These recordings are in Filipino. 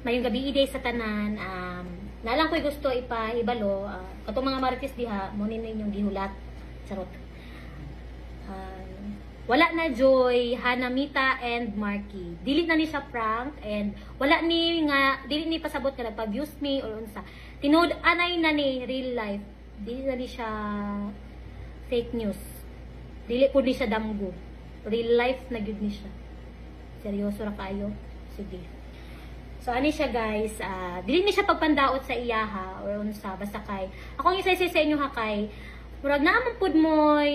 Mayong gabi day sa tanan. Nalang ko'y gusto ipaibalo. Katong mga marites diha, mo ninyong gihulat. Charot. Wala na Joy, Hanamita, and Marky. Dili na ni siya prank, and wala ni nga, dili ni pasabot nga nagpa-abuse me or unsa. Tinood anay na ni real life. Dili na ni siya fake news. Dili po ni siya damgo. Real life na gyud ni siya. Seryoso ra kayo. Sige. So ani siya guys, dili ni siya pagpandaot sa iyaha or unsa basta kay. Ako ang isa-isa sa inyo ha kay murag naman pud moy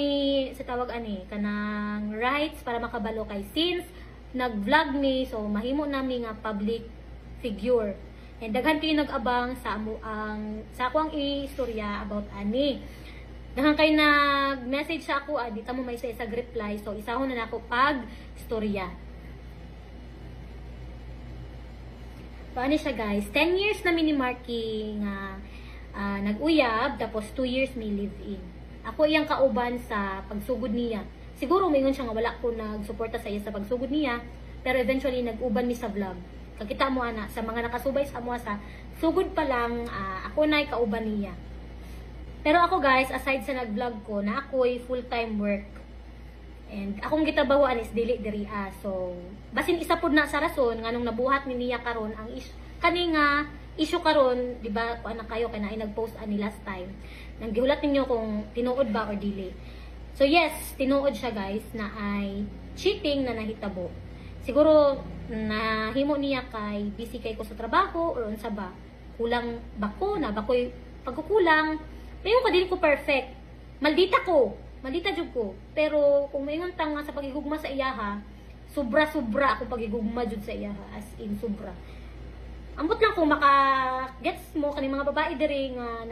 sa tawag ani kanang rights para makabalo kay since nag-vlog ni so mahimo nami nga public figure. And daghan kayo nag-abang sa sa ako ang istorya about ani. Daghan kayo nag-message sa ako, dita mo may isa reply. So isahon na nako pag storya. So ano siya guys, 10 years na ni Marky nga nag-uyab, tapos 2 years may live-in. Ako iyang kauban sa pagsugod niya. Siguro mayroon siya nga wala ko nagsuporta sa iya sa pagsugod niya, pero eventually nag-uban mi sa vlog. Kakita mo ana, sa mga nakasubay sa amo sa sugod pa lang, ako na'y kauban niya. Pero ako guys, aside sa nag-vlog ko, na ako'y full-time work. And akong gitabawaan is dili diri so basin isa pud na sa rason nganong nabuhat ni niya karon ang kani nga issue karon, di ba? Kuan na kayo kay naay nag-post ani last time. Nang gihulat ninyo kung tinuod ba or dili. So yes, tinuod siya guys na ay cheating na nahitabo. Siguro nahimo niya kay busy kay ko sa trabaho or unsa ba? Kulang ba ko na ba ko'y pagkukulang? Mayon ka dili ko perfect. Maldita ko. Maldita jud ko. Pero kung mayon tang nga sa pagigugma sa iyaha, sobra-sobra ako pagigugma jud sa iyaha, as in sobra. Ambot lang kung maka-gets mo kaning mga babae diri nga